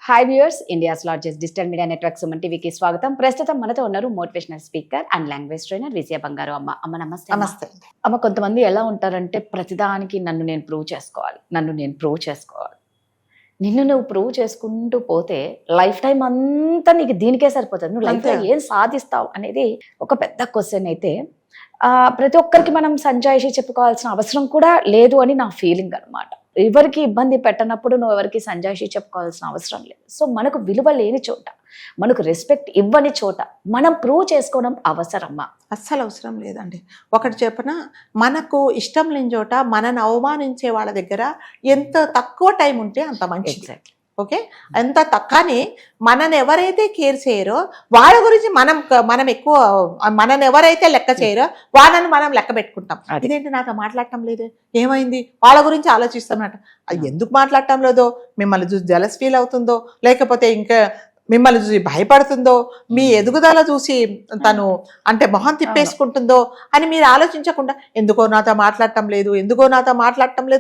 Hi viewers, India's largest digital media network Suman టీవీకి స్వాగతం. ప్రస్తుతం మనతో ఉన్నారు motivational speaker and language trainer Vijaya Bangaru Amma. అమ్మ నమస్తే. నమస్తే. అమ్మ, కొంతమంది ఎలా ఉంటారంటే ప్రతిదానికి నన్ను నేను ప్రూవ్ చేసుకోవాలి. నిన్ను నువ్వు ప్రూవ్ చేసుకుంటూ పోతే లైఫ్ టైం అంతా నీకు దీనికే సరిపోతుంది. నువ్వు లైఫ్ లో ఏం సాధిస్తావు అనేది ఒక పెద్ద క్వశ్చన్ అయితే ప్రతి ఒక్కరికి మనం సంజాయిషి చెప్పుకోవాల్సిన అవసరం కూడా లేదు అని నా ఫీలింగ్ అనమాట. ఎవరికి ఇబ్బంది పెట్టనప్పుడు నువ్వు ఎవరికి సంజాయిషి చెప్పుకోవాల్సిన అవసరం లేదు. సో మనకు విలువ లేని చోట, మనకు రెస్పెక్ట్ ఇవ్వని చోట మనం ప్రూవ్ చేసుకోవడం అవసరమా? అస్సలు అవసరం లేదండి. ఒకటి చెప్పిన, మనకు ఇష్టం లేని చోట మనని అవమానించే వాళ్ళ దగ్గర ఎంత తక్కువ టైం ఉంటే అంత మంచిది. ఓకే, ఎంత కానీ మనని ఎవరైతే కేర్ చేయరో వాళ్ళ గురించి మనం ఎక్కువ, మనని ఎవరైతే లెక్క చేయరో వాళ్ళని మనం లెక్క పెట్టుకుంటాం. ఇదేంటి నాతో మాట్లాడటం లేదు, ఏమైంది, వాళ్ళ గురించి ఆలోచిస్తామన్నమాట. అది ఎందుకు మాట్లాడటం లేదో, మిమ్మల్ని చూసి జెలస్ ఫీల్ అవుతుందో, లేకపోతే ఇంకా మిమ్మల్ని చూసి భయపడుతుందో, మీ ఎదుగుదల చూసి తను అంటే మొహం తిప్పేసుకుంటుందో అని మీరు ఆలోచించకుండా ఎందుకో నాతో మాట్లాడటం లేదు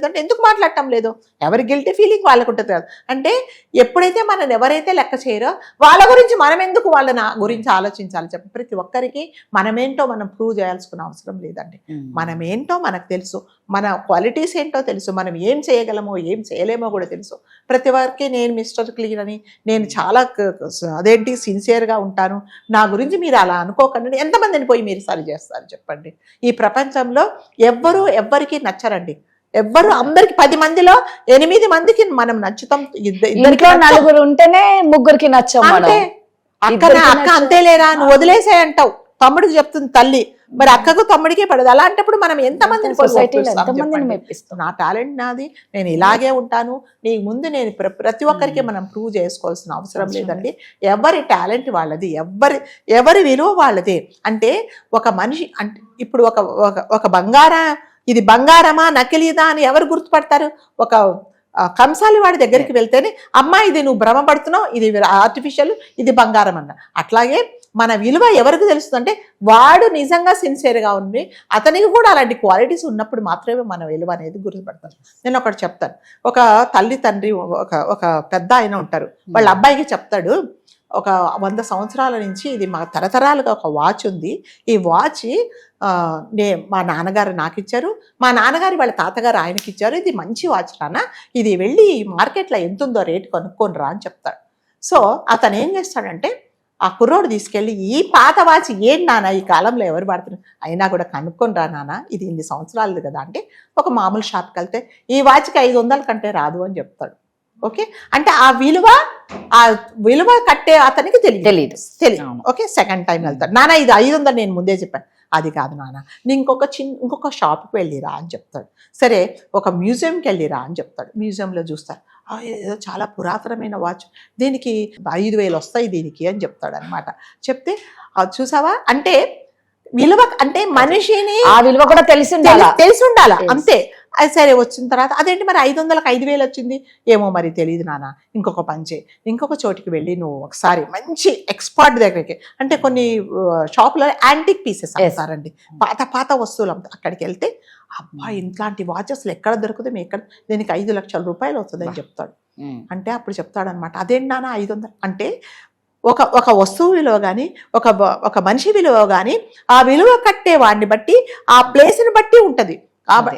అంటే ఎందుకు మాట్లాడటం లేదు, ఎవరి గిల్టీ ఫీలింగ్ వాళ్ళకు ఉంటుంది కదా. అంటే ఎప్పుడైతే మనని ఎవరైతే లెక్క చేయరో వాళ్ళ గురించి మనం ఎందుకు వాళ్ళ గురించి ఆలోచించాలి చెప్పి. ప్రతి ఒక్కరికి మనమేంటో మనం ప్రూవ్ చేయాల్సిన అవసరం లేదండి. మనమేంటో మనకు తెలుసు, మన క్వాలిటీస్ ఏంటో తెలుసు, మనం ఏం చేయగలమో ఏం చేయలేమో కూడా తెలుసు. ప్రతి ఒక్కరికి నేను మిస్టర్ క్లీన్ అని, నేను చాలా అదేంటి సిన్సియర్గా ఉంటాను, నా గురించి మీరు అలా అనుకోకండి, ఎంతమందిని పోయి మీరు సరి చేస్తారు చెప్పండి. ఈ ప్రపంచంలో ఎవ్వరికి నచ్చరండి. అందరికి 10 మందిలో 8 మందికి మనం నచ్చుతాం. ఇంట్లో నలుగురు ఉంటేనే ముగ్గురికి నచ్చం. అక్క అంతేలేరా, నువ్వు వదిలేసే అంటావు, తమ్ముడికి చెప్తుంది తల్లి, మరి అక్కకు తమ్ముడికే పడదు. అలాంటప్పుడు మనం ఎంతమందిని నా టాలెంట్ నాది, నేను ఇలాగే ఉంటాను, నీ ముందు నేను ప్రతి ఒక్కరికి మనం ప్రూవ్ చేసుకోవాల్సిన అవసరం లేదండి. ఎవరి టాలెంట్ వాళ్ళది, ఎవరి విలువ వాళ్ళదే. అంటే ఒక మనిషి అంటే ఇప్పుడు ఒక ఇది బంగారమా నకిలీదా అని ఎవరు గుర్తుపడతారు? ఒక కంసాలి వాడి దగ్గరికి వెళ్తేనే అమ్మా ఇది నువ్వు భ్రమపడుతున్నావు, ఇది ఆర్టిఫిషియల్, ఇది బంగారం అన్న. అట్లాగే మన విలువ ఎవరికి తెలుస్తుంది అంటే వాడు నిజంగా సిన్సియర్గా ఉండి అతనికి కూడా అలాంటి క్వాలిటీస్ ఉన్నప్పుడు మాత్రమే మన విలువ అనేది గుర్తుపడతారు. నేను ఒకటి చెప్తాను. ఒక తల్లి తండ్రి ఒక పెద్ద ఆయన ఉంటారు, వాళ్ళ అబ్బాయికి చెప్తాడు, ఒక 100 సంవత్సరాల నుంచి ఇది మా తరతరాలుగా ఒక వాచ్ ఉంది, ఈ వాచ్ మా నాన్నగారు నాకు ఇచ్చారు, మా నాన్నగారు వాళ్ళ తాతగారు ఆయనకి ఇచ్చారు, ఇది మంచి వాచ్ నాన్న, ఇది వెళ్ళి మార్కెట్లో ఎంత ఉందో రేటు కనుక్కొని రా అని చెప్తాడు. సో అతను ఏం చేస్తాడంటే ఆ కుర్రోడు తీసుకెళ్ళి ఈ పాత వాచ్ ఏంటి నాన్న, ఈ కాలంలో ఎవరు వాడుతున్నారు, అయినా కూడా కనుక్కొని రా నాన్న, ఇది 2 సంవత్సరాలది కదా అంటే ఒక మామూలు షాప్కి వెళ్తే ఈ వాచ్కి 500 కంటే రాదు అని చెప్తాడు. ఓకే, అంటే ఆ విలువ కట్టే అతనికి తెలియదు. ఓకే, సెకండ్ టైం వెళ్తాడు, నాన్న ఇది 500 నేను ముందే చెప్పాను, అది కాదు నాన్న నేను ఇంకొక షాప్కి వెళ్ళిరా అని చెప్తాడు. సరే ఒక మ్యూజియంకి వెళ్ళిరా అని చెప్తాడు. మ్యూజియంలో చూస్తారు, ఏదో చాలా పురాతనమైన వాచ్, దీనికి 5,000 వస్తాయి దీనికి అని చెప్తాడు అనమాట. చెప్తే చూసావా, అంటే విలువ అంటే మనిషిని ఆ విలువ కూడా తెలిసి ఉండాలా అంతే. అది సరే వచ్చిన తర్వాత అదేంటి మరి 500కి 5,000 వచ్చింది, ఏమో మరి తెలియదు నాన్న, ఇంకొక పంచే, ఇంకొక చోటికి వెళ్ళి నువ్వు ఒకసారి మంచి ఎక్స్పర్ట్ దగ్గరికి, అంటే కొన్ని షాపులో యాంటిక్ పీసెస్ అమ్ముతారండి, పాత వస్తువులు అమ్ముతారు, అక్కడికి వెళ్తే అబ్బా ఇట్లాంటి వాచెస్లు ఎక్కడ దొరుకుతాయి, ఎక్కడ, దీనికి 5 లక్షల రూపాయలు వస్తుంది అని చెప్తాడు. అంటే అప్పుడు చెప్తాడు అనమాట, అదేంటి నాన్న 500 అంటే ఒక వస్తువు విలువ కానీ ఒక మనిషి విలువ కానీ ఆ విలువ కట్టే వాడిని బట్టి ఆ ప్లేస్ని బట్టి ఉంటుంది.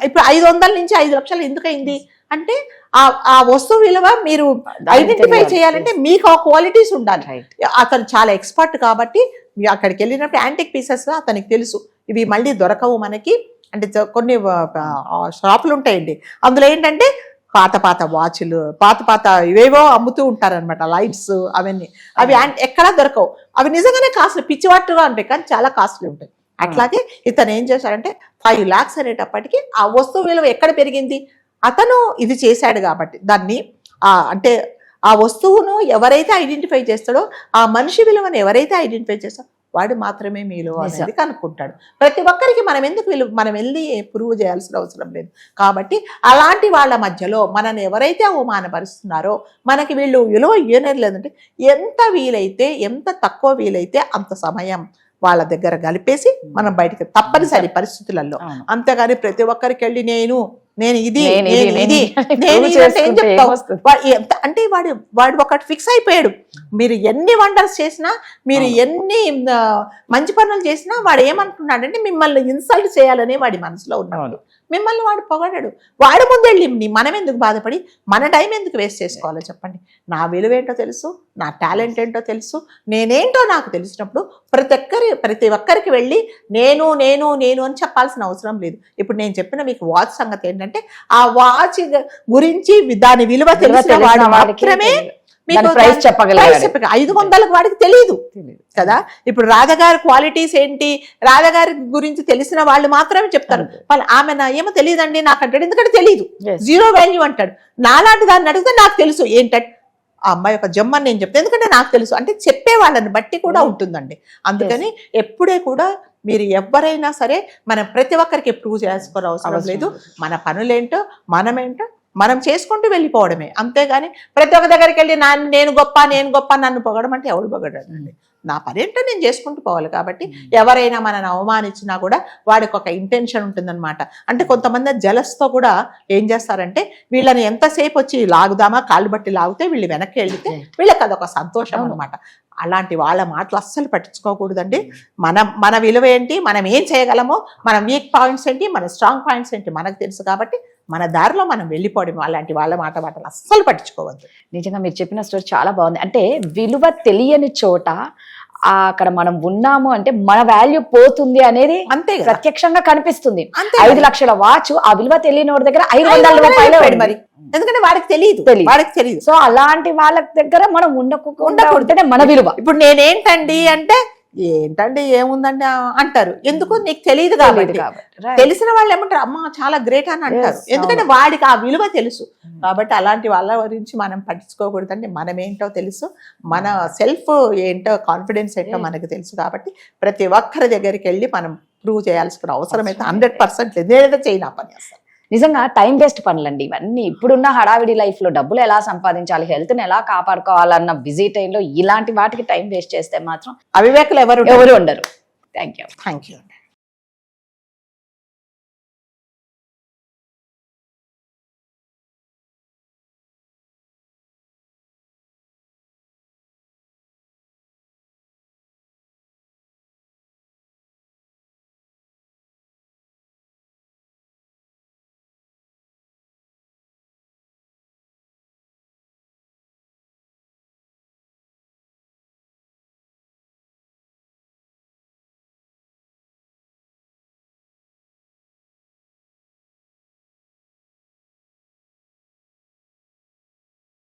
ఇప్పుడు 500 నుంచి 5 లక్షలు ఎందుకైంది అంటే ఆ వస్తువు విలువ మీరు ఐడెంటిఫై చేయాలంటే మీకు ఆ క్వాలిటీస్ ఉండాలి. అతను చాలా ఎక్స్పర్ట్ కాబట్టి అక్కడికి వెళ్ళినప్పుడు యాంటిక్ పీసెస్ అతనికి తెలుసు, ఇవి మళ్ళీ దొరకవు మనకి. అంటే కొన్ని షాపులు ఉంటాయండి, అందులో ఏంటంటే పాత వాచ్లు, పాత ఇవేవో అమ్ముతూ ఉంటారనమాట, లైట్స్ అవన్నీ, అవి ఎక్కడా దొరకవు, అవి నిజంగానే కాస్ట్లీ, పిచ్చివాటుగా ఉంటాయి కానీ చాలా కాస్ట్లీ ఉంటాయి. అట్లాగే ఇతను ఏం చేశాడంటే 5 lakhs అనేటప్పటికీ ఆ వస్తువు విలువ ఎక్కడ పెరిగింది, అతను ఇది చేశాడు కాబట్టి దాన్ని అంటే ఆ వస్తువును ఎవరైతే ఐడెంటిఫై చేస్తాడో, ఆ మనిషి విలువను ఎవరైతే ఐడెంటిఫై చేస్తాడో వాడు మాత్రమే మీలో అనేది కనుక్కుంటాడు. ప్రతి ఒక్కరికి మనం వెళ్ళి ప్రూవ్ చేయాల్సిన అవసరం లేదు. కాబట్టి అలాంటి వాళ్ళ మధ్యలో మనని ఎవరైతే అవమానపరుస్తున్నారో మనకి వీళ్ళు విలువ ఇవ్వనేది లేదంటే ఎంత తక్కువ వీలైతే అంత సమయం వాళ్ళ దగ్గర గలిపేసి మనం బయటకి తప్పనిసరి పరిస్థితులలో. అంతేగాని ప్రతి ఒక్కరికి వెళ్ళి నేను నేను ఇది నేను ఇది, నేను ఇది నేను నేను ఇది ఇది అంటే ఏం చేసుకుంటే చెప్తావు? ఏమొస్తుంది? అంటే వాడు ఒకటి ఫిక్స్ అయిపోయాడు. మీరు ఎన్ని వండర్స్ చేసినా, మీరు ఎన్ని మంచి పనులు చేసినా వాడు ఏమనుకున్నాడంటే మిమ్మల్ని ఇన్సల్ట్ చేయాలనే వాడి మనసులో ఉన్నాడు. మిమ్మల్ని వాడు పొగడాడు. వాడు ముందెళ్ళి మనం ఎందుకు బాధపడి మన టైం ఎందుకు వేస్ట్ చేసుకోవాలో చెప్పండి. నా విలువ ఏంటో తెలుసు, నా టాలెంట్ ఏంటో తెలుసు, నేనేంటో నాకు తెలిసినప్పుడు ప్రతి ఒక్కరికి వెళ్ళి నేను నేను నేను అని చెప్పాల్సిన అవసరం లేదు. ఇప్పుడు నేను చెప్పిన మీకు వాచ్ సంగతి ఏంటంటే, ఆ వాచ్ గురించి దాని విలువ తెలిసిన వాడు మాత్రమే మీకు ప్రైస్ చెప్పగలగాలి. 500లకు వాడికి తెలియదు కదా. ఇప్పుడు రాధగారి క్వాలిటీస్ ఏంటి, రాధగారి గురించి తెలిసిన వాళ్ళు మాత్రమే చెప్తారు. ఆమె ఏమో తెలియదండి నాకు అంటాడు, ఎందుకంటే తెలియదు, జీరో వాల్యూ అంటాడు. నాలాంటి దాన్ని అడిగితే నాకు తెలుసు ఏంటంటే ఆ అమ్మాయి ఒక జమ్మని నేను చెప్తాను, ఎందుకంటే నాకు తెలుసు. అంటే చెప్పే వాళ్ళని బట్టి కూడా ఉంటుందండి. అందుకని ఎప్పుడే కూడా మీరు ఎవరైనా సరే మనం ప్రతి ఒక్కరికి ప్రూవ్ చేసుకోవాల్సిన అవసరం లేదు. మన పనులేంటో మనమేంటో మనం చేసుకుంటూ వెళ్ళిపోవడమే. అంతేగాని ప్రతి ఒక్క దగ్గరికి వెళ్ళి నేను గొప్ప నన్ను పొగడం అంటే ఎవడు పొగడండి. నా పనేంటో నేను చేసుకుంటూ పోవాలి. కాబట్టి ఎవరైనా మనని అవమానించినా కూడా వాడికి ఒక ఇంటెన్షన్ ఉంటుందన్నమాట. అంటే కొంతమంది జలస్తో కూడా ఏం చేస్తారంటే వీళ్ళని ఎంతసేపు వచ్చి లాగుదామా, కాళ్ళు బట్టి లాగితే వీళ్ళు వెనక్కి వెళ్తే వీళ్ళకి అదొక సంతోషం అనమాట. అలాంటి వాళ్ళ మాటలు అస్సలు పట్టించుకోకూడదండి. మన విలువ ఏంటి, మనం ఏం చేయగలమో, మన వీక్ పాయింట్స్ ఏంటి, మన స్ట్రాంగ్ పాయింట్స్ ఏంటి మనకు తెలుసు. కాబట్టి మన దారిలో మనం వెళ్ళిపోవడం. అలాంటి వాళ్ళ మాటలు అస్సలు పట్టించుకోవద్దు. నిజంగా మీరు చెప్పిన స్టోరీ చాలా బాగుంది. అంటే విలువ తెలియని చోట అక్కడ మనం ఉన్నాము అంటే మన వాల్యూ పోతుంది అనేది అంతే ప్రత్యక్షంగా కనిపిస్తుంది. 5 లక్షల వాచ్ ఆ విలువ తెలియని వాడి దగ్గర 500 రూపాయలు మరి, ఎందుకంటే వాడికి తెలియదు. సో అలాంటి వాళ్ళ దగ్గర మనం ఉండకూడదు మన విలువ. ఇప్పుడు నేనేంటండి అంటే ఏంటండి ఏముందండి అంటారు. ఎందుకు? నీకు తెలియదు కాబట్టి. తెలిసిన వాళ్ళు ఏమంటారు, అమ్మ చాలా గ్రేట్ అని అంటారు. ఎందుకంటే వాడికి ఆ విలువ తెలుసు. కాబట్టి అలాంటి వాళ్ళ గురించి మనం పట్టించుకోకూడదండి. మనం ఏంటో తెలుసు, మన సెల్ఫ్ ఏంటో, కాన్ఫిడెన్స్ ఏంటో మనకు తెలుసు. కాబట్టి ప్రతి ఒక్కరి దగ్గరికి వెళ్ళి మనం ప్రూవ్ చేయాల్సిన అవసరం అయితే 100% లేదు. నేనైతే చేయను ఆ పని అసలు. నిజంగా టైం వేస్ట్ పనులండి ఇవన్నీ. ఇప్పుడున్న హడావిడి లైఫ్ లో డబ్బులు ఎలా సంపాదించాలి, హెల్త్ ని ఎలా కాపాడుకోవాలన్న బిజీ టైంలో ఇలాంటి వాటికి టైం వేస్ట్ చేస్తే మాత్రం అవివేకులు ఎవరు ఉండరు. Thank you.